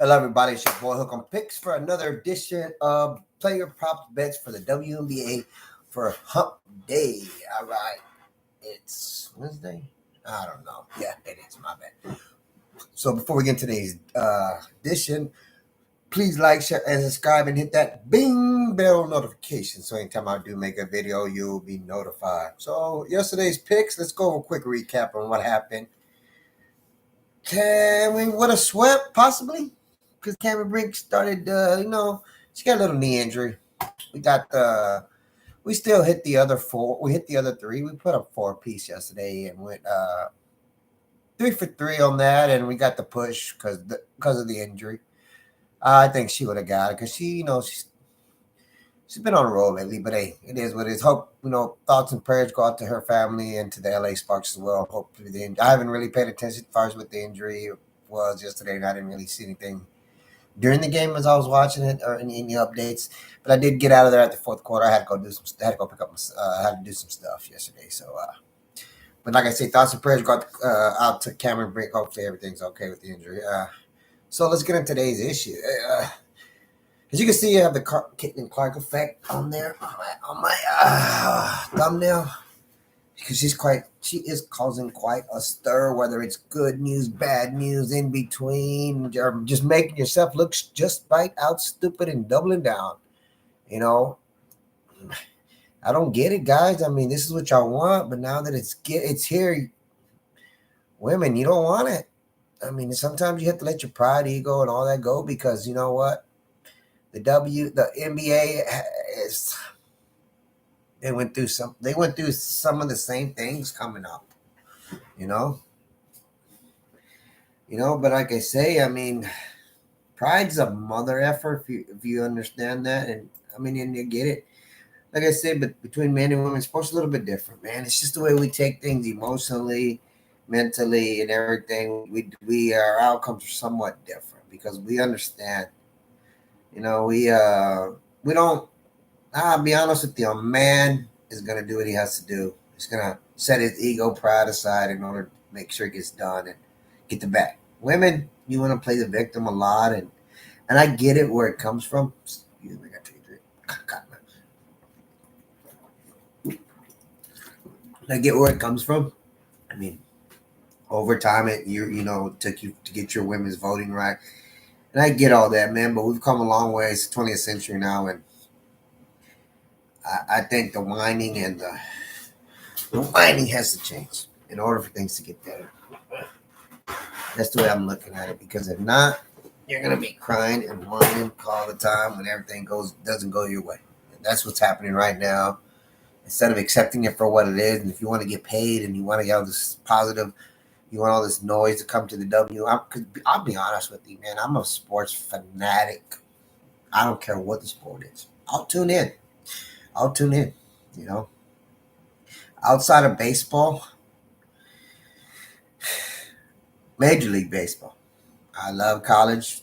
Hello, everybody. It's your boy Hook on Picks for another edition of Player Props Bets for the WNBA for Hump Day. All right. It's Wednesday? I don't know. Yeah, it is. My bad. So before we get into today's edition, please like, share, and subscribe and hit that bing bell notification. So anytime I do make a video, you'll be notified. So yesterday's picks, let's go over a quick recap on what happened. Can we would have swept possibly? Because Cameron Brink started, she got a little knee injury. We still hit the other four. We hit the other three. We put up 4-piece yesterday and went 3 for 3 on that, and we got the push because of the injury. I think she would have got it because she's been on a roll lately. But hey, it is what it is. Hope thoughts and prayers go out to her family and to the LA Sparks as well. Hopefully, I haven't really paid attention as far as what the injury was yesterday, and I didn't really see anything during the game as I was watching it or any updates. But I did get out of there at the fourth quarter. I had to go pick up. I had to do some stuff yesterday. So, but like I say, thoughts and prayers go out to Cameron Brink. Hopefully everything's okay with the injury. So let's get into today's issue. As you can see, I have the Caitlin Clark effect on there on my thumbnail because she is causing quite a stir, whether it's good news, bad news, in between, or just making yourself look just right out stupid and doubling down. I don't get it, guys. I mean, this is what y'all want, but now that it's here, women, you don't want it. I mean, sometimes you have to let your pride, ego, and all that go because you know what? The NBA is. They went through some of the same things coming up, But like I say, I mean, pride's a mother effort if you understand that, and I mean, and you get it. Like I said, but between men and women, sports a little bit different, man. It's just the way we take things emotionally, mentally, and everything. Our outcomes are somewhat different because we understand. We don't. I'll be honest with you. A man is gonna do what he has to do. He's gonna set his ego, pride aside in order to make sure it gets done and get the bag. Women, you want to play the victim a lot, and I get it where it comes from. Excuse me, I got to take a drink. I get where it comes from. I mean, over time, it took you to get your women's voting right, and I get all that, man. But we've come a long way. It's the 20th century now, and I think the whining has to change in order for things to get better. That's the way I'm looking at it. Because if not, you're gonna be crying and whining all the time when everything doesn't go your way. And that's what's happening right now. Instead of accepting it for what it is, and if you want to get paid and you want to get all this positive, you want all this noise to come to the W. I'll be honest with you, man. I'm a sports fanatic. I don't care what the sport is. I'll tune in. Outside of baseball, Major League Baseball. I love college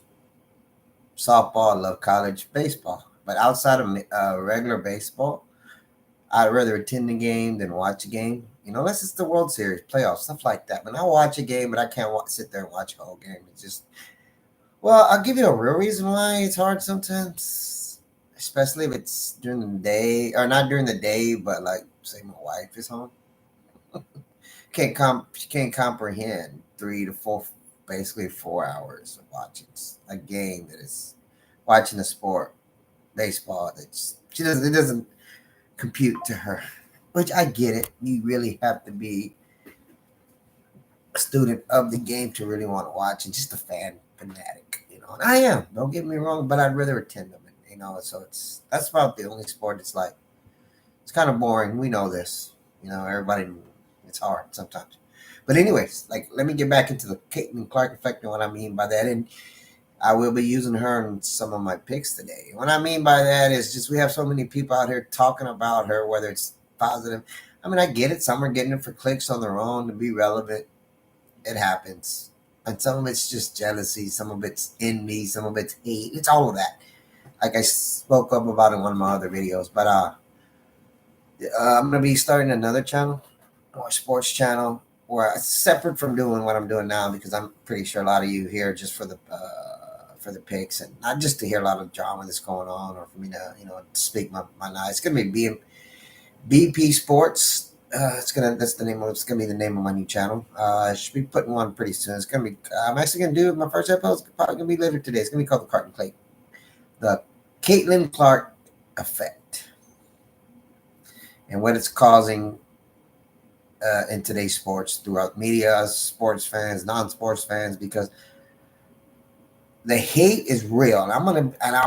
softball. I love college baseball. But outside of regular baseball, I'd rather attend a game than watch a game. Unless it's the World Series, playoffs, stuff like that. When I watch a game, but I can't sit there and watch a whole game. It's just, well, I'll give you a real reason why it's hard sometimes, especially if it's during the day, or not during the day, but like, say my wife is home. She can't comprehend 3 to 4, basically 4 hours of watching a game that is watching a sport, baseball. It doesn't compute to her, which I get it. You really have to be a student of the game to really want to watch and just a fanatic, And I am. Don't get me wrong, but I'd rather attend them, So that's about the only sport. It's like it's kind of boring. We know this, Everybody. It's hard sometimes, but anyways, like let me get back into the Caitlin Clark effect and what I mean by that, and I will be using her in some of my picks today. What I mean by that is just we have so many people out here talking about her, whether it's positive. I mean, I get it. Some are getting it for clicks on their own to be relevant. It happens. And some of it's just jealousy. Some of it's envy. Some of it's hate. It's all of that. Like I spoke up about in one of my other videos. But I'm going to be starting another channel, or sports channel, where separate from doing what I'm doing now, because I'm pretty sure a lot of you here just for for the picks, and not just to hear a lot of drama that's going on, or for me to speak my mind. It's gonna be BP Sports. It's gonna be the name of my new channel. I should be putting one pretty soon. It's gonna be. I'm actually gonna do my first episode. It's probably gonna be later today. It's gonna be called the Caitlin Clark effect, and what it's causing in today's sports throughout media, sports fans, non-sports fans, because the hate is real, and I'm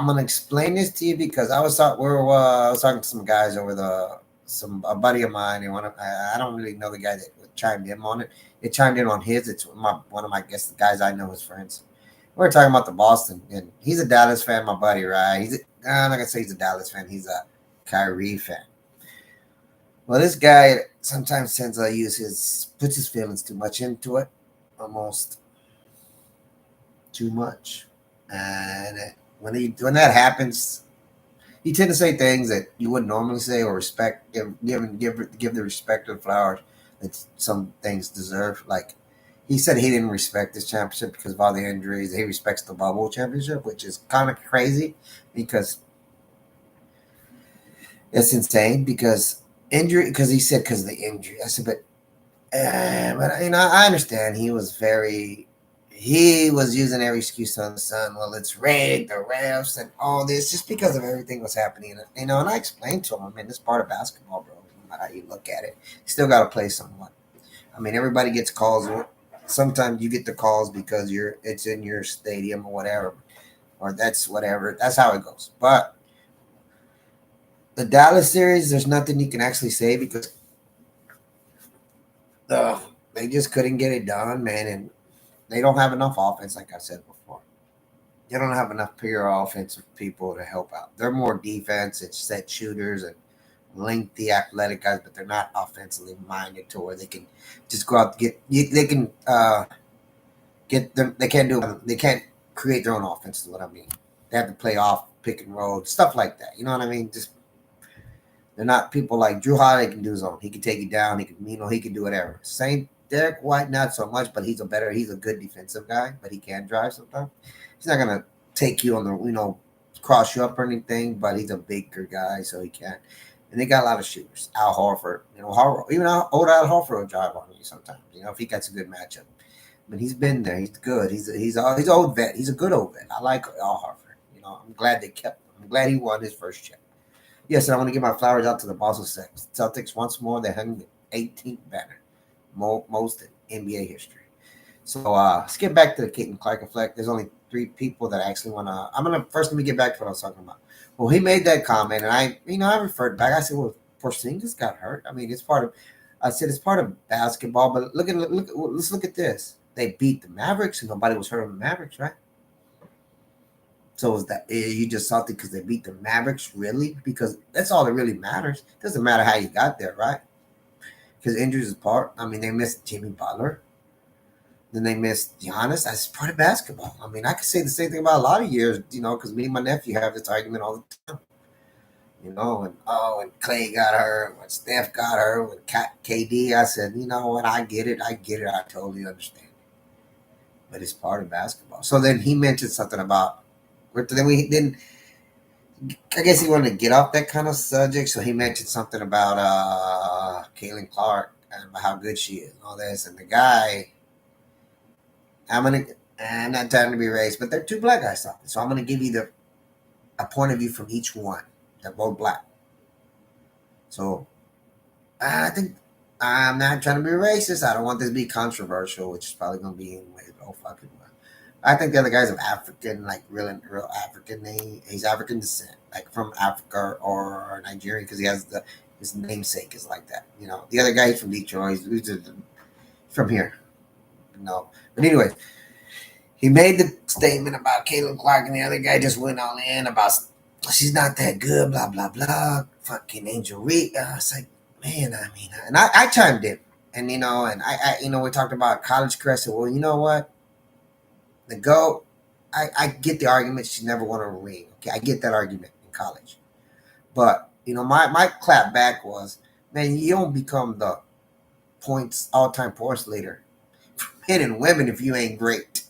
gonna explain this to you because I was talking to some guys over a buddy of mine, and I don't really know the guy that chimed in on it. It chimed in on his. It's one of my guess the guys I know, his friends. We're talking about the Boston, and he's a Dallas fan, my buddy, right? I'm not gonna say he's a Dallas fan. He's a Kyrie fan. Well, this guy sometimes tends to puts his feelings too much into it, almost too much. And when that happens, you tend to say things that you wouldn't normally say, or give the respect and flowers that some things deserve. Like he said, he didn't respect this championship because of all the injuries. He respects the bubble championship, which is kind of crazy because it's insane because injury. Because he said because of the injury. I said, but I understand he was using every excuse on the sun. Well, it's rigged, the refs, and all this, just because of everything was happening. And I explained to him, I mean, it's part of basketball, bro. No matter how you look at it, you still got to play someone. I mean, everybody gets calls. Sometimes you get the calls because it's in your stadium or whatever, or that's whatever. That's how it goes. But the Dallas series, there's nothing you can actually say because they just couldn't get it done, man, and they don't have enough offense, like I said before. They don't have enough pure offensive people to help out. They're more defense and set shooters and lengthy athletic guys, but they're not offensively minded to where they can just go out and they can get them. They can't do. They can't create their own offense. Is what I mean. They have to play off pick and roll stuff like that. You know what I mean? Just they're not people like Drew Holiday can do his own. He can take it down. He can do whatever. Same Derek White, not so much, but he's a good defensive guy, but he can drive sometimes. He's not gonna take you on cross you up or anything, but he's a bigger guy, so he can. And they got a lot of shooters. Al Horford, even old Al Horford will drive on you sometimes. If he gets a good matchup. But he's been there. He's good. He's an old vet. He's a good old vet. I like Al Horford. I'm glad they kept him. I'm glad he won his first chip. Yes, and I want to give my flowers out to the Boston Celtics once more. They hung the 18th banner, most in NBA history. So let's get back to the Caitlin Clark effect. There's only three people that actually want to. Let me get back to what I was talking about. Well, he made that comment, and I referred back. I said, well, Porzingis got hurt. I mean, I said it's part of basketball, but let's look at this. They beat the Mavericks, and nobody was hurt on the Mavericks, right? So is that you just salty because they beat the Mavericks? Really? Because that's all that really matters. It doesn't matter how you got there, right? Because injuries is part. I mean, they missed Jimmy Butler. Then they missed Giannis. That's part of basketball. I mean, I could say the same thing about a lot of years, because me and my nephew have this argument all the time. When Clay got hurt, when Steph got hurt, when KD, I said, you know what, I get it, I totally understand. But it's part of basketball. So then he mentioned something about, then I guess he wanted to get off that kind of subject, so he mentioned something about Caitlin Clark and about how good she is and all this. And the guy, I'm not trying to be racist, but they're two black guys talking. So I'm gonna give you a point of view from each one. They're both black. So I think I'm not trying to be racist. I don't want this to be controversial, which is probably gonna be anyway. Oh fucking well. I think the other guy's of African, like real African name. He's African descent, like from Africa or Nigeria, because he has his namesake is like that. The other guy, he's from Detroit. He's from here. But anyway, he made the statement about Caitlin Clark, and the other guy just went all in about she's not that good, blah blah blah. Fucking Angel Reed. It's like, man, and I chimed in, and we talked about college career. I said, well, you know what? The GOAT, I get the argument she never won a ring. Okay, I get that argument in college. But, my clap back was, man, you don't become the all-time points leader for men and women if you ain't great.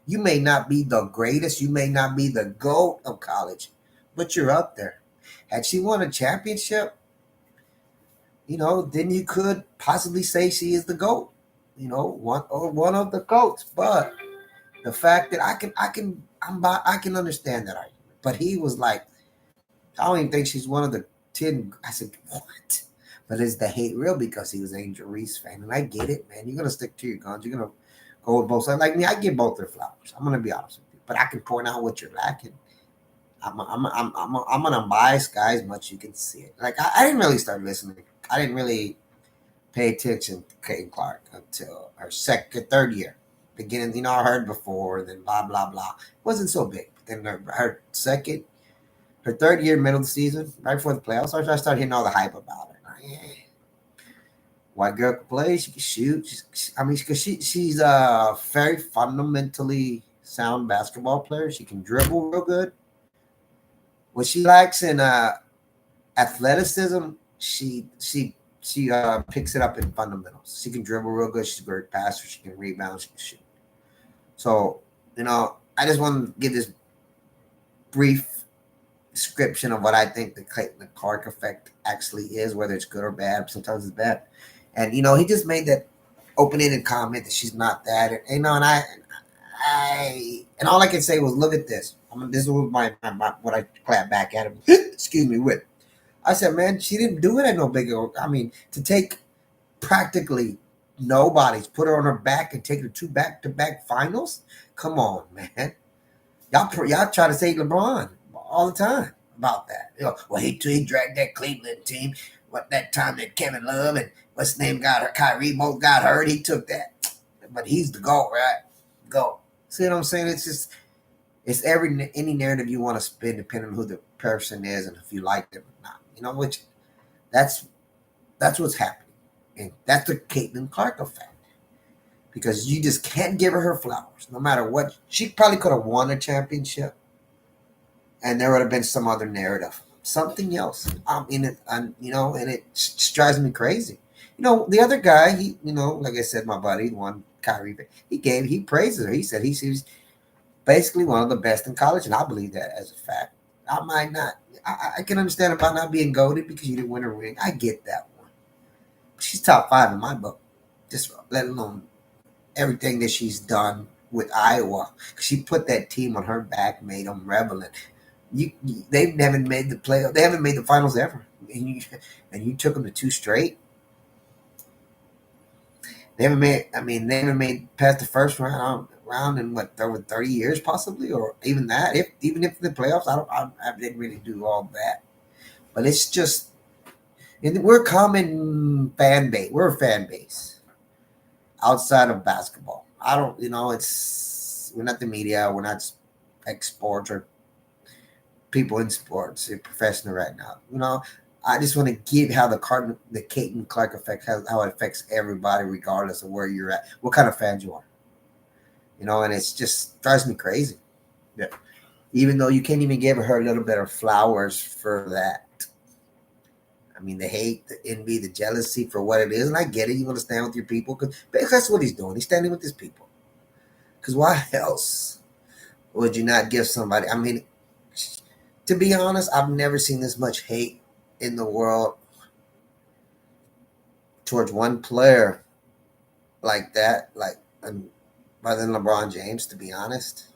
You may not be the greatest, you may not be the GOAT of college, but you're up there. Had she won a championship, then you could possibly say she is the GOAT, one of the GOATs. But the fact that I can understand that argument. But he was like, I don't even think she's one of the 10. I said, what? But is the hate real? Because he was an Angel Reese fan. And I get it, man. You're going to stick to your guns. You're going to go with both sides. Like me, I give both their flowers. I'm going to be honest with you. But I can point out what you're lacking. I'm an unbiased guy as much as you can see it. Like, I didn't really start listening. I didn't really pay attention to Caitlin Clark until her third year. Beginning, I heard before, then blah, blah, blah. It wasn't so big. But then her third year, middle of the season, right before the playoffs, I started hearing all the hype about her. Like, white girl can play, she can shoot. Because she's a very fundamentally sound basketball player. She can dribble real good. What she lacks in athleticism, she picks it up in fundamentals. She can dribble real good. She's a great passer. She can rebound. She can shoot. So, I just want to give this brief description of what I think the Caitlin Clark effect actually is, whether it's good or bad. Sometimes it's bad. And, he just made that open-ended comment that she's not that. And all I can say was, look at this. This was my what I clapped back at him. Excuse me, with. I said, man, she didn't do it at no big. To take practically nobody's, put her on her back and take her 2 back-to-back finals. Come on, man. Y'all try to say LeBron all the time about that. Well, he dragged that Cleveland team. What that time that Kevin Love and what's his name got her, Kyrie both got hurt. He took that, but he's the GOAT, right? GOAT. See what I'm saying? It's any narrative you want to spin, depending on who the person is and if you like them or not. Which that's what's happening, and that's the Caitlin Clark effect. Because you just can't give her flowers, no matter what. She probably could have won a championship, and there would have been some other narrative, something else. And it drives me crazy. The other guy, like I said, my buddy, one Kyrie, he praises her. He said she's basically one of the best in college, and I believe that as a fact. I might not. I can understand about not being goated because you didn't win a ring. I get that one. She's top 5 in my book, just let alone everything that she's done with Iowa. She put that team on her back, made them relevant. They haven't made the playoff. They haven't made the finals ever, and you took them to 2 straight. They haven't made past the first round in what, over 30 years possibly, or even that. Even if the playoffs, I didn't really do all that. But it's just, we're a common fan base. We're a fan base outside of basketball. I don't, we're not the media. We're not like sports or people in sports, professional right now. I just want to give how the Caitlin Clark effect, how it affects everybody, regardless of where you're at, what kind of fans you are. And it's just drives me crazy. Yeah. Even though you can't even give her a little bit of flowers for that. The hate, the envy, the jealousy for what it is. And I get it. You want to stand with your people because that's what he's doing. He's standing with his people. Because why else would you not give somebody? To be honest, I've never seen this much hate in the world towards one player like that, rather than LeBron James, to be honest.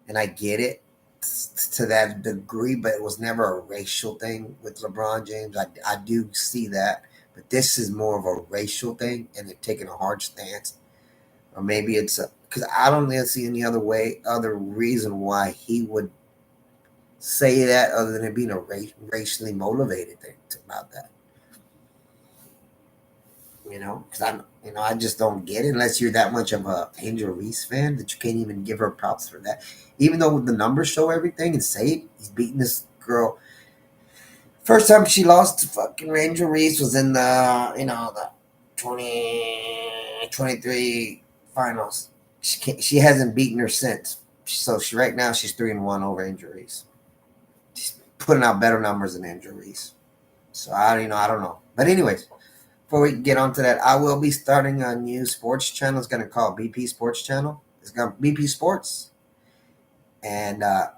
And I get it to that degree, but it was never a racial thing with LeBron James. I do see that, but this is more of a racial thing, and they're taking a hard stance. Or maybe it's because I don't see any other reason why he would say that other than it being a racially motivated thing about that. Because I just don't get it unless you're that much of a Angel Reese fan that you can't even give her props for that. Even though the numbers show everything and say he's beating this girl. First time she lost to fucking Angel Reese was in the 2023 finals. She hasn't beaten her since. So right now she's 3-1 over Angel Reese. She's putting out better numbers than Angel Reese. So I don't know. But anyways, before we get onto that, I will be starting a new sports channel. It's going to call BP Sports Channel. It's got BP Sports, and I'll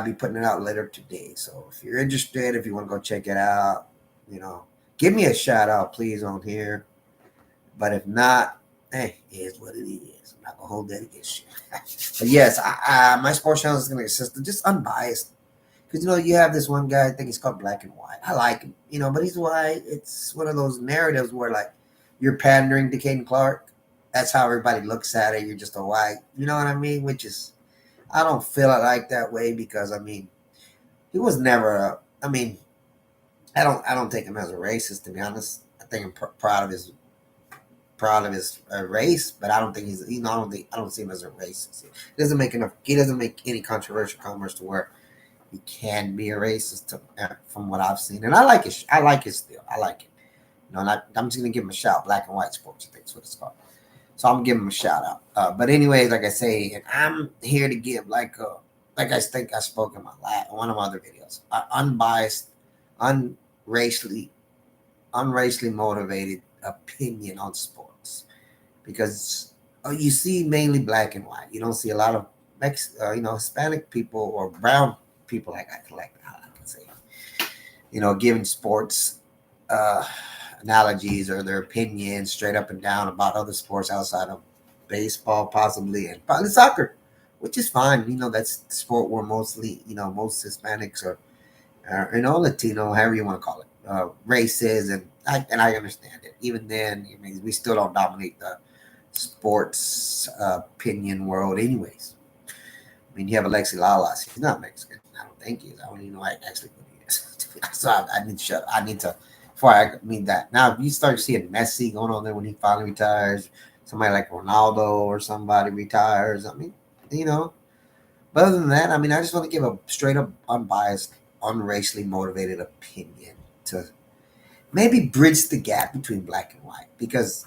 be putting it out later today. So if you're interested, if you want to go check it out, you know, give me a shout out, please, on here. But if not, hey, it is what it is. I'm not gonna hold that against you. But yes, my sports channel is gonna consist of just unbiased. Because you have this one guy. I think he's called Black and White. I like him, but he's white. It's one of those narratives where like you're pandering to Caden Clark. That's how everybody looks at it. You're just a white. You know what I mean? Which is, I don't feel it like that way because I mean, he was never. I mean, I don't take him as a racist, to be honest. I think I'm proud of his race, but I don't think he's. I don't see him as a racist. He doesn't make enough. He doesn't make any controversial comments to where he can be a racist from what I've seen, and I like it. I like it still. I like it. And I'm just gonna give him a shout. Black and White Sports, I think is what it's called. So I'm giving him a shout out. But anyways, like I say, and I'm here to give like I think I spoke in one of my other videos, unbiased, unracially, unracially motivated opinion on sports, because you see mainly black and white. You don't see a lot of Hispanic people or brown people like I can say, giving sports uh, analogies or their opinions straight up and down about other sports outside of baseball, possibly, and probably soccer, which is fine. That's the sport where mostly, most Hispanics or Latino, however you want to call it, races, and I understand it. Even then, I mean, we still don't dominate the sports opinion world, anyways. I mean, you have Alexi Lalas. He's not Mexican. I don't think he is. I don't even know actually who he is. So I need to shut. I need to. Before I mean that. Now, if you start seeing Messi going on there when he finally retires, somebody like Ronaldo or somebody retires. I mean, you know. But other than that, I mean, I just want to give a straight up, unbiased, unracially motivated opinion to maybe bridge the gap between black and white, because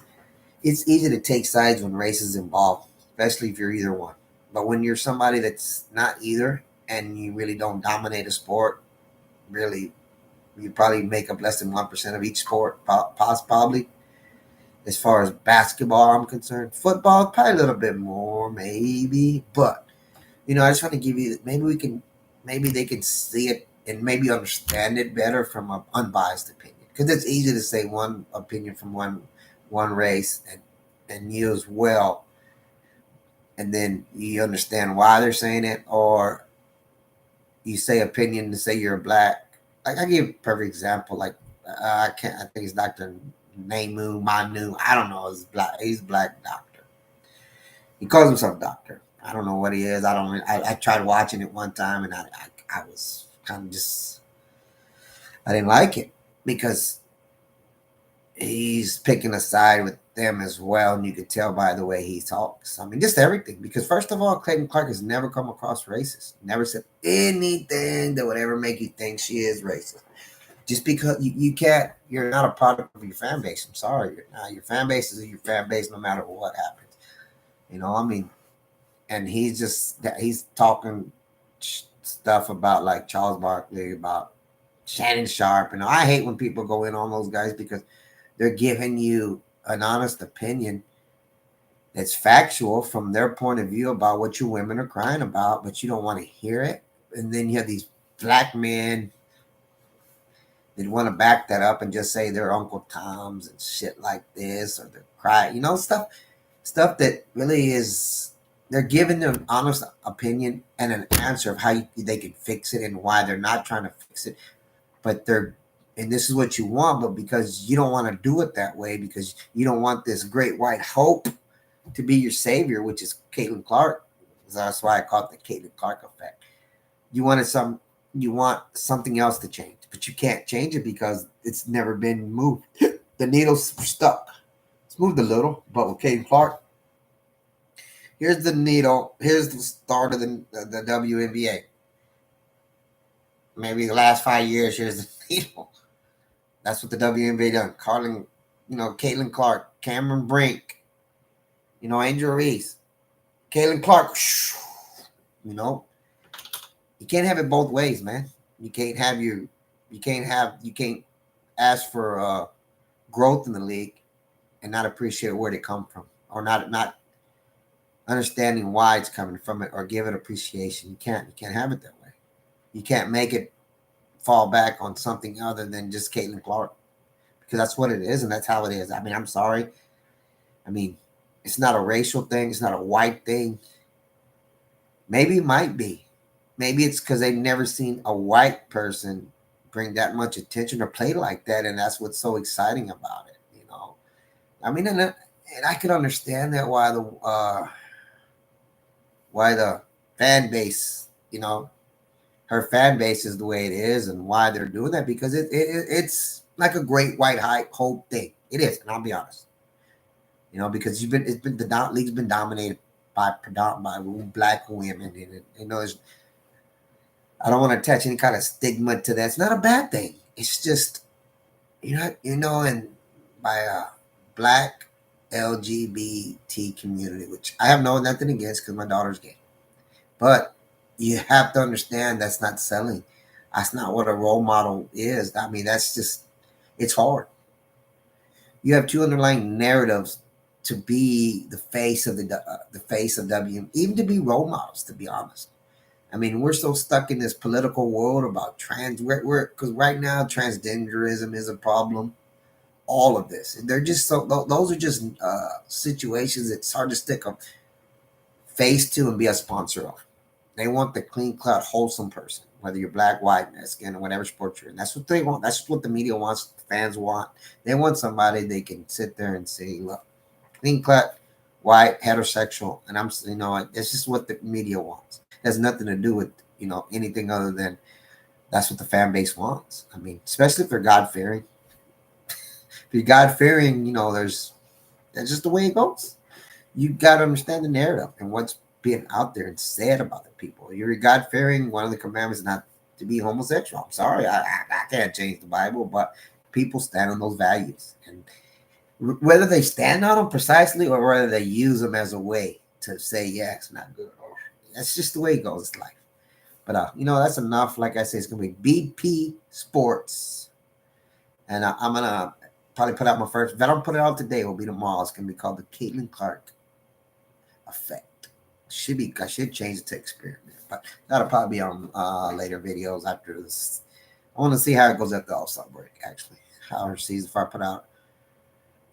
it's easy to take sides when race is involved, especially if you're either one. But when you're somebody that's not either and you really don't dominate a sport, really, you probably make up less than 1% of each sport, probably. As far as basketball, I'm concerned, football, probably a little bit more, maybe. But I just want to give you, maybe they can see it and maybe understand it better from an unbiased opinion. Because it's easy to say one opinion from one race and you as well, and then you understand why they're saying it, or you say opinion to say you're black. Like I give a perfect example. Like I can't. I think it's Dr. Manu. I don't know. He's a black doctor. He calls himself doctor. I don't know what he is. I don't. I tried watching it one time, and I was kind of just. I didn't like it because he's picking a side with them as well, and you could tell by the way he talks. I mean, just everything. Because first of all, Clayton Clark has never come across racist. Never said anything that would ever make you think she is racist. Just because you can't, you're not a product of your fan base. I'm sorry, you're not. Your fan base is your fan base, no matter what happens. I mean, and he's talking stuff about like Charles Barkley, about Shannon Sharp. I hate when people go in on those guys because they're giving you an honest opinion that's factual from their point of view about what your women are crying about, but you don't want to hear it. And then you have these black men that want to back that up and just say they're Uncle Toms and shit like this, or they're crying, stuff that really is, they're giving an honest opinion and an answer of how they can fix it and why they're not trying to fix it, but and this is what you want, but because you don't want to do it that way, because you don't want this great white hope to be your savior, which is Caitlin Clark. That's why I call it the Caitlin Clark effect. You want something else to change, but you can't change it because it's never been moved. The needle's stuck. It's moved a little, but with Caitlin Clark, here's the needle. Here's the start of the WNBA. Maybe the last 5 years, here's the needle. That's what the WNBA done. Caitlin Clark, Cameron Brink, Angel Reese, Caitlin Clark. You can't have it both ways, man. You can't ask for growth in the league and not appreciate where they come from. or not understanding why it's coming from it or give it appreciation. You can't have it that way. You can't make it fall back on something other than just Caitlin Clark because that's what it is and that's how it is. I mean, I'm sorry. I mean, it's not a racial thing. It's not a white thing. Maybe it might be. Maybe it's because they've never seen a white person bring that much attention or play like that, and that's what's so exciting about it. I mean, and I could understand that why the fan base, her fan base is the way it is, and why they're doing that because it's like a great white hype hope thing. It is, and I'll be honest. Because the league's been dominated by black women, and I don't want to attach any kind of stigma to that. It's not a bad thing. It's just and by a black LGBT community, which I have nothing against because my daughter's gay, but you have to understand that's not selling. That's not what a role model is. I mean, that's just it's hard. You have two underlying narratives to be the face of W, even to be role models. To be honest, I mean, we're so stuck in this political world about trans. Because right now transgenderism is a problem. All of this, they're just so. Those are just situations it's hard to stick a face to and be a sponsor of. They want the clean cut, wholesome person, whether you're black, white, Mexican, or whatever sport you're in. That's what they want. That's what the media wants. The fans want. They want somebody they can sit there and say, "Look, clean cut, white, heterosexual," and it's just what the media wants. It has nothing to do with anything other than that's what the fan base wants. I mean, especially if they're God fearing. If you're God fearing, that's just the way it goes. You got to understand the narrative and what's being out there and said about the people. You're God fearing. One of the commandments is not to be homosexual. I'm sorry, I can't change the Bible, but people stand on those values, and whether they stand on them precisely or whether they use them as a way to say, yeah, it's not good. Or that's just the way it goes. It's life. But that's enough. Like I say, it's gonna be BP Sports, and I'm gonna probably put out my first. If I don't put it out today, it will be tomorrow. It's gonna be called the Caitlin Clark Effect. I should change it to experiment, but that'll probably be on later videos after this. I want to see how it goes at the All-Star break. Actually, how her season. If I put out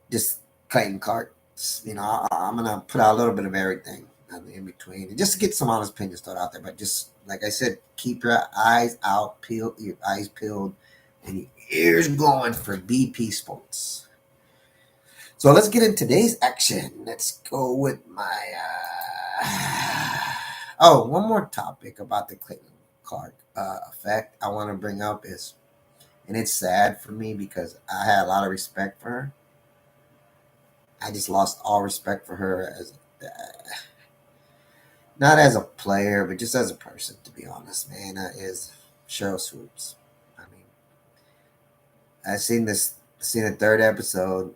just Clayton Clark, I'm gonna put out a little bit of everything in between, and just to get some honest opinions thrown out there. But just like I said, keep your eyes out, your eyes peeled, and your ears going for BP Sports. So let's get in today's action. Let's go with my. One more topic about the Clayton Clark effect I want to bring up is, and it's sad for me because I had a lot of respect for her. I just lost all respect for her as not as a player, but just as a person. To be honest, man, is Cheryl Swoops. I mean, I seen the third episode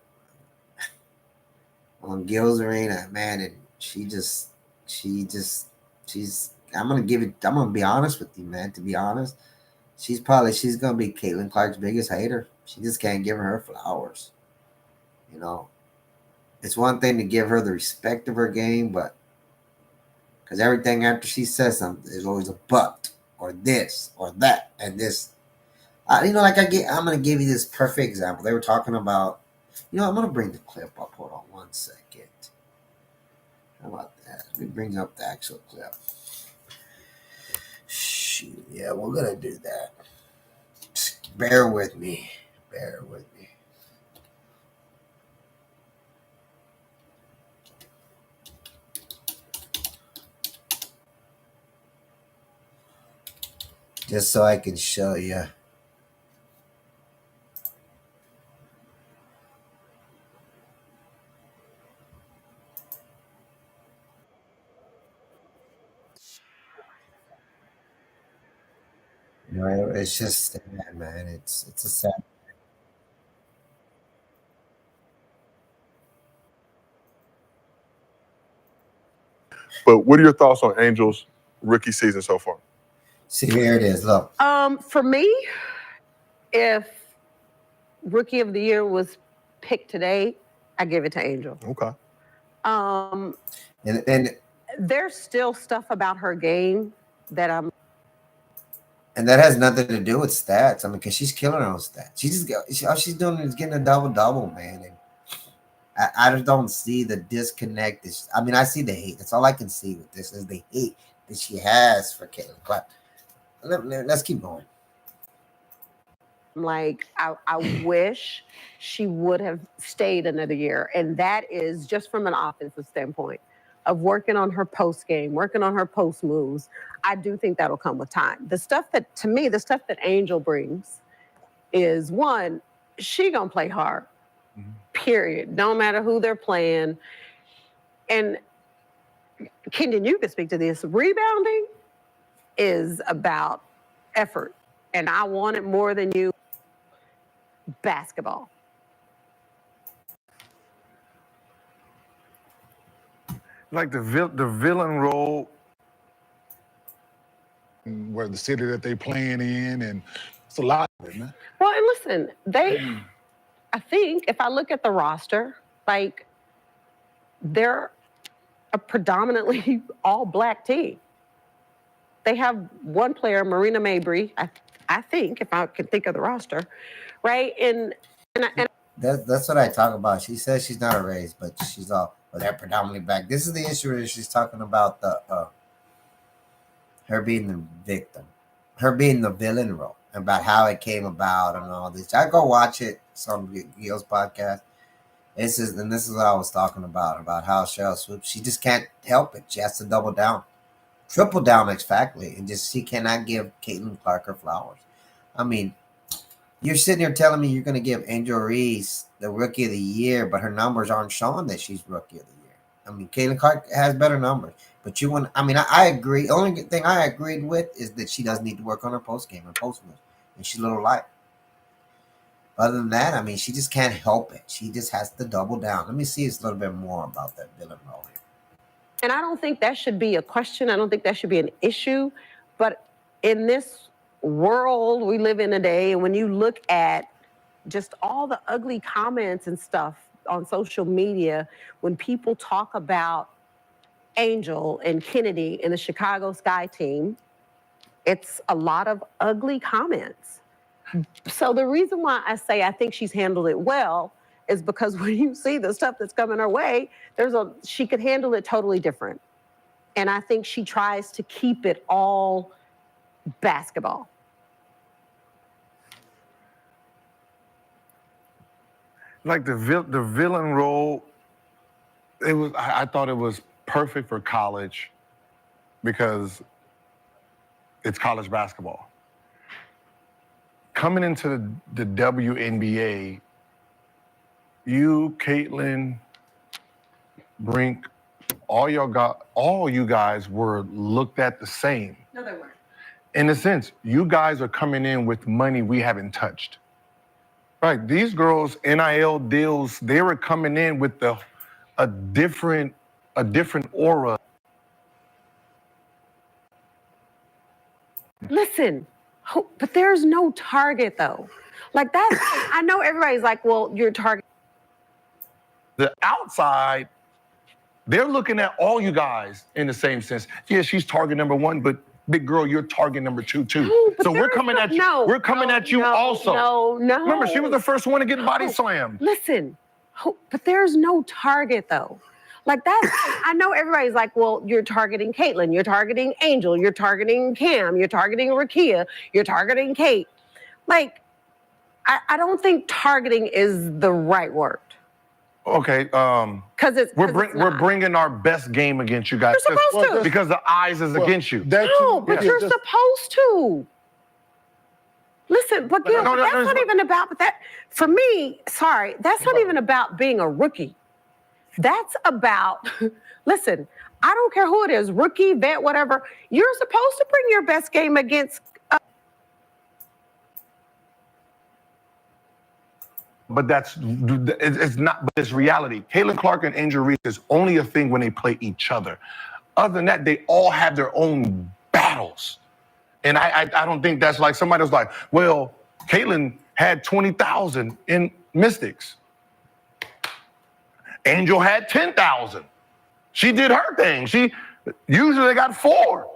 on Gil's Arena, man, and she's. I'm gonna give it. I'm gonna be honest with you, man. To be honest, she's gonna be Caitlin Clark's biggest hater. She just can't give her flowers. You know, it's one thing to give her the respect of her game, but because everything after she says something is always a but or this or that and this. I'm gonna give you this perfect example. They were talking about. I'm gonna bring the clip up. Hold on one second. How about that? Let me bring up the actual clip. Shoot, yeah, we're gonna do that. Just bear with me. Bear with me. Just so I can show you. It's just sad, man. It's a sad. But what are your thoughts on Angel's rookie season so far? See, here it is. Look. For me, if Rookie of the Year was picked today, I give it to Angel. Okay. Um, And there's still stuff about her game that I'm. and that has nothing to do with stats. I mean, because she's killing her own stats. All she's doing is getting a double, man. And I just don't see the disconnect. I mean, I see the hate. That's all I can see with this is the hate that she has for Caitlin Clark. Let's keep going. Like, I wish she would have stayed another year. And that is just from an offensive standpoint of working on her post game, working on her post moves. I do think that'll come with time. The stuff that, to me, the stuff that Angel brings is one, she gonna play hard, period. No matter who they're playing. And Kendon, you can speak to this. Rebounding is about effort. And I want it more than you. Basketball. Like the villain role, where the city that they playing in, and it's a lot of it, man. Well, and listen, I think if I look at the roster, like they're a predominantly all black team. They have one player, Marina Mabry, I think, if I can think of the roster, right? And that's what I talk about. She says she's not a race, but she's all, but they're predominantly black. This is the issue where she's talking about the her being the victim, her being the villain role, about how it came about and all this. I go watch it, some Gil's podcast. This is what I was talking about how Cheryl Swoops, she just can't help it. She has to double down, triple down exactly, and just she cannot give Caitlin Clark her flowers. I mean, you're sitting here telling me you're going to give Angel Reese the Rookie of the Year, but her numbers aren't showing that she's Rookie of the Year. I mean, Caitlin Clark has better numbers, but you want. I mean, I agree. The only thing I agreed with is that she does need to work on her post game and post moves, and she's a little light. Other than that, I mean, she just can't help it. She just has to double down. Let me see a little bit more about that villain role here. And I don't think that should be a question. I don't think that should be an issue. But in this world we live in today, and when you look at just all the ugly comments and stuff on social media, when people talk about Angel and Kennedy and the Chicago Sky team, it's a lot of ugly comments. So the reason why I say I think she's handled it well is because when you see the stuff that's coming her way, she could handle it totally different. And I think she tries to keep it all basketball. Like the villain role, I thought it was perfect for college because it's college basketball. Coming into the WNBA, you, Caitlin, Brink, all you guys were looked at the same. No, they weren't. In a sense, you guys are coming in with money we haven't touched. Right, these girls, NIL deals, they were coming in with a different aura. Listen, but there's no target though. Like that, I know everybody's like, well, you're target. The outside, they're looking at all you guys in the same sense. Yeah, she's target number one, but big girl, you're target number two too. No, so we're coming at you. We're coming at you also. No. Remember, she was the first one to get body slammed. Listen, but there's no target though. Like that, I know everybody's like, well, you're targeting Caitlin, you're targeting Angel, you're targeting Cam, you're targeting Rakia, you're targeting Kate. Like, I don't think targeting is the right word. Okay, because we're bringing our best game against you guys. You're supposed to. Because the eyes is against you. No, but you're supposed to. Listen, but Gil, that's not even about that. For me, sorry, that's not even about being a rookie. That's about, listen, I don't care who it is, rookie, vet, whatever. You're supposed to bring your best game against. But it's not, but it's reality. Caitlin Clark and Angel Reese is only a thing when they play each other. Other than that, they all have their own battles. And I don't think that's like somebody was like, well, Caitlin had 20,000 in Mystics. Angel had 10,000. She did her thing. She usually got 4.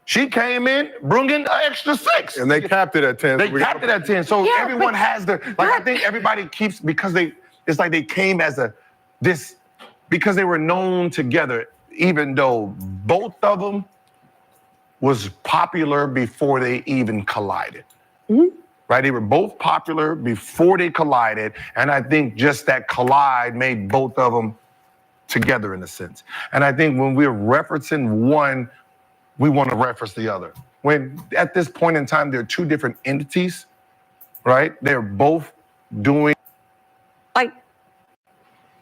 She came in, bringing an extra 6. And they capped it at 10. They capped it at 10. So Yeah, everyone has their, like, I think everybody keeps, because it's like they came as because they were known together, even though both of them was popular before they even collided. Mm-hmm. Right? They were both popular before they collided. And I think just that collide made both of them together in a sense. And I think when we're referencing one, we want to reference the other. When at this point in time, they're 2 different entities, right? They're both doing. Like,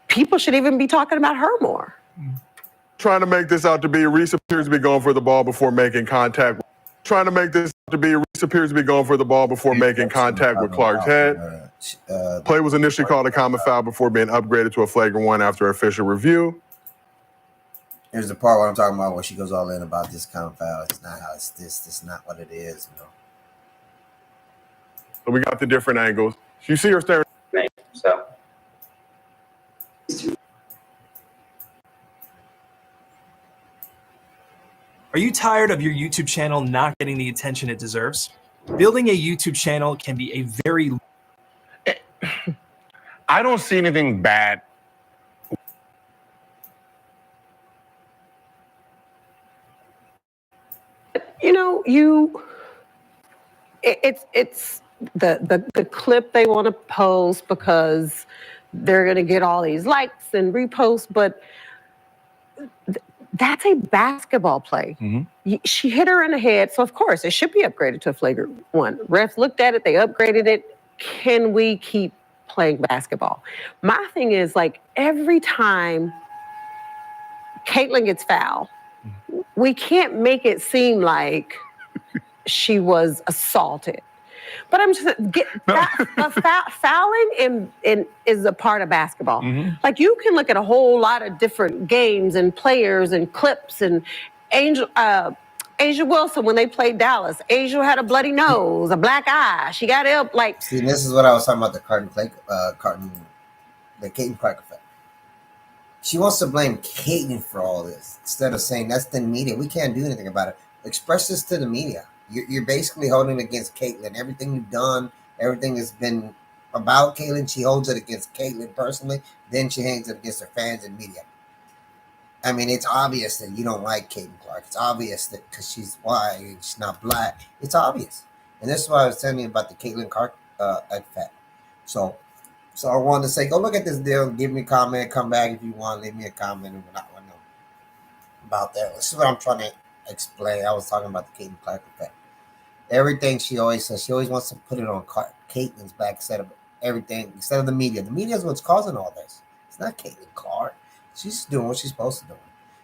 people should even be talking about her more. Trying to make this out to be Reese appears to be going for the ball before making contact. Trying to make this out to be Reese appears to be going for the ball before making contact with Clark's head. Play was initially called a common foul before being upgraded to a flagrant 1 after official review. Here's the part where I'm talking about where she goes all in about this kind of foul. It's not how it's this. This is not what it is. You know. So we got the different angles. You see her staring. So. Are you tired of your YouTube channel not getting the attention it deserves? Building a YouTube channel can be a very... I don't see anything bad. You know, it's the clip they want to post because they're going to get all these likes and reposts, but that's a basketball play. Mm-hmm. She hit her in the head, so of course it should be upgraded to a flagrant 1. Refs looked at it, they upgraded it. Can we keep playing basketball? My thing is, like, every time Caitlin gets fouled, we can't make it seem like she was assaulted. But I'm just fouling is a part of basketball. Mm-hmm. Like, you can look at a whole lot of different games and players and clips. And Asia Wilson, when they played Dallas, Asia had a bloody nose, a black eye. She got ill. Like, See, this is what I was talking about, the Caitlin Clark effect. She wants to blame Caitlin for all this instead of saying that's the media. We can't do anything about it. Express this to the media. You're basically holding against Caitlin. Everything you've done, everything has been about Caitlin. She holds it against Caitlin personally. Then she hangs it against her fans and media. I mean, it's obvious that you don't like Caitlin Clark. It's obvious that because she's white and she's not black. It's obvious. And this is why I was telling you about the Caitlin Clark effect. So I wanted to say, go look at this deal. Give me a comment. Come back if you want. Leave me a comment and what I want to know about that. This is what I'm trying to explain. I was talking about the Caitlin Clark effect. Everything she always says, she always wants to put it on Caitlin's back instead of everything, instead of the media. The media is what's causing all this. It's not Caitlin Clark. She's doing what she's supposed to do.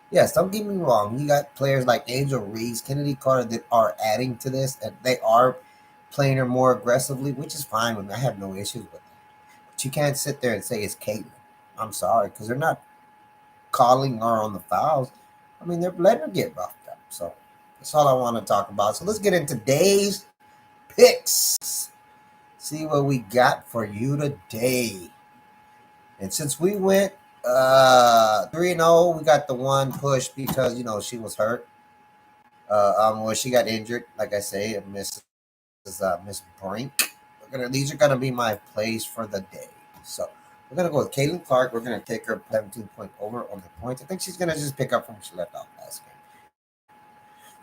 Yes, don't get me wrong. You got players like Angel Reese, Kennedy Carter that are adding to this, and they are playing her more aggressively, which is fine with me. I have no issues with that. But you can't sit there and say it's Caitlin. I'm sorry, because they're not calling her on the fouls. I mean, they're letting her get roughed up. So that's all I want to talk about. So let's get into Dave's picks. See what we got for you today. And since we went 3-0, we got the one push because, you know, she was hurt. Well, she got injured, like I say, Miss Brink. These are gonna be my plays for the day. So we're gonna go with Caitlin Clark. We're gonna take her 17-point over on the points. I think she's gonna just pick up from where she left off last game.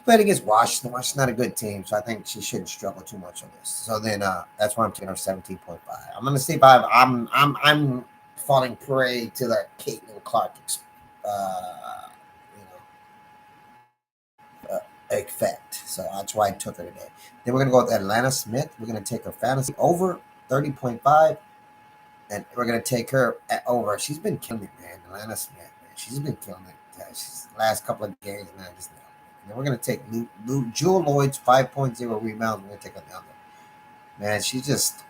Played against Washington. Washington's not a good team, so I think she shouldn't struggle too much on this. So then that's why I'm taking her 17.5. I'm gonna see if I'm falling prey to that Caitlin Clark effect. So that's why I took her today. Then we're going to go with Atlanta Smith. We're going to take her fantasy over 30.5. And we're going to take her at over. She's been killing it, man. Atlanta Smith, man. She's been killing it. She's the last couple of games, man. Just now. And then we're going to take Jewel Lloyd's 5.0 rebounds. We're going to take her down there. Man, she's just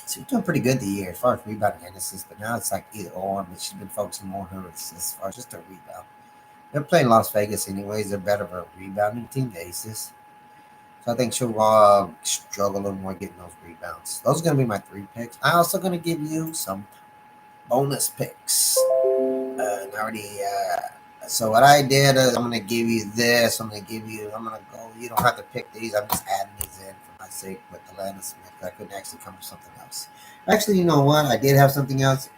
she's doing pretty good the year as far as rebounding and assists, but now it's like either or. But she's been focusing more on her assists as far as just her rebound. They're playing Las Vegas anyways. They're better of a rebounding team to aces. So I think she'll struggle a little more getting those rebounds. Those are going to be my 3 picks. I'm also going to give you some bonus picks. And already. So what I did is I'm gonna give you this. I'm gonna go. You don't have to pick these. I'm just adding these in for my sake with the Leta Smith. I couldn't actually come up with something else. Actually, you know what? I did have something else.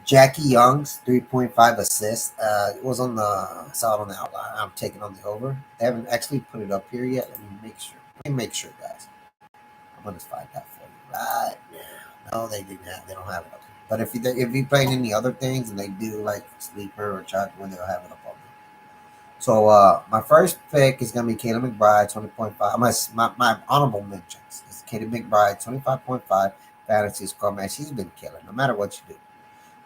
Jackie Young's 3.5 assists. It was on the I saw it on the outline. I'm taking on the over. They haven't actually put it up here yet. Let me make sure. Guys. I'm gonna find that for you right now. No, they didn't have. They don't have it up here. But if you played any other things and they do like sleeper or chalk, when they'll have it up on there. So my first pick is gonna be Caleb McBride, 20.5. My honorable mentions is Caleb McBride, 25.5 fantasy score. Man, she's been killing no matter what you do.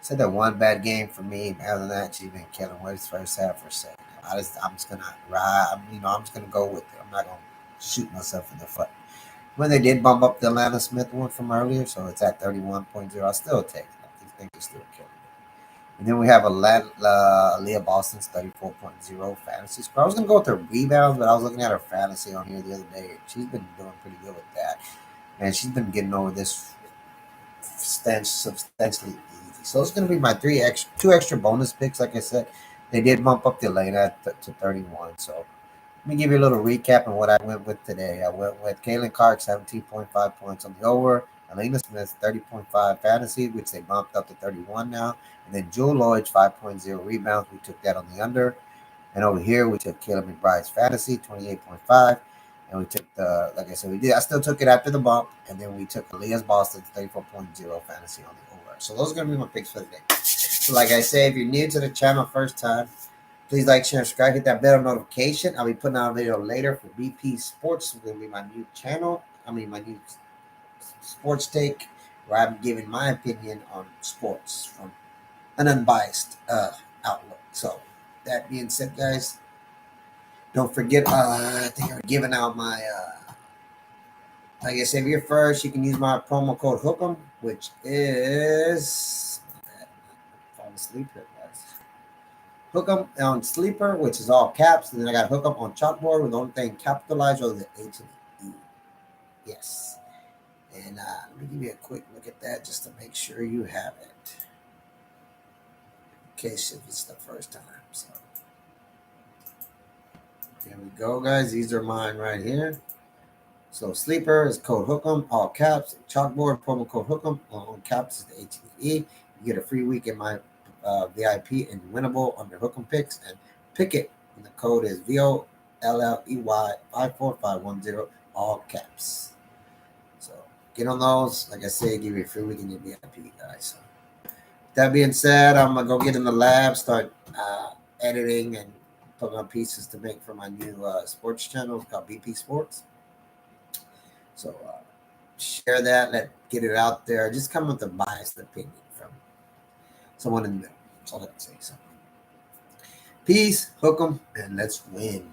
Said that one bad game for me. Other than that, she's been killing. What's first half or second? I'm just gonna ride. I'm just gonna go with it. I'm not gonna shoot myself in the foot. When they did bump up the Atlanta Smith one from earlier, so it's at 31.0. I still take it. I think it's still killing. And then we have Leah Boston's 34.0 fantasy score. I was gonna go with her rebounds, but I was looking at her fantasy on here the other day. She's been doing pretty good with that, and she's been getting over this substantially easy. So it's going to be my two extra bonus picks. Like I said, they did bump up the Leta to 31. So let me give you a little recap on what I went with today. I went with Kaylin Clark, 17.5 points on the over. Elena Smith, 30.5 fantasy, which they bumped up to 31 now. And then Jewel Lloyd, 5.0 rebounds. We took that on the under. And over here, we took Caleb McBride's fantasy, 28.5. And we took like I said, we did. I still took it after the bump. And then we took Aaliyah's Boston's 34.0 fantasy on the over. So those are going to be my picks for the day. So like I say, if you're new to the channel first time, please like, share, subscribe, hit that bell notification. I'll be putting out a video later for BP Sports. It's going to be my new channel. My new sports take, where I'm giving my opinion on sports from an unbiased outlook. So that being said, guys, don't forget, I think I'm giving out my, like I said, if you're first, you can use my promo code HOOK'em, which is, falling asleep here, guys. HOOK'em on Sleeper, which is all caps, and then I got HOOK'em on Chalkboard with the only thing capitalized or the H and the E. Yes. And let me give you a quick look at that just to make sure you have it. In case if it's the first time. So there we go, guys. These are mine right here. So Sleeper is code HOOK'em, all caps. Chalkboard, promo code HOOK'em, all caps is the H and the E. You get a free week in my VIP and winnable under HOOK'em picks. And pick it. And the code is VOLLEY 54510, all caps. So get on those. Like I said, give you a free week in your VIP, guys. So that being said, I'm going to go get in the lab, start editing and putting on pieces to make for my new sports channel. It's called BP Sports. So share that, get it out there. Just come with a biased opinion from someone in the middle. That's all I can say. So peace, hook 'em, and let's win.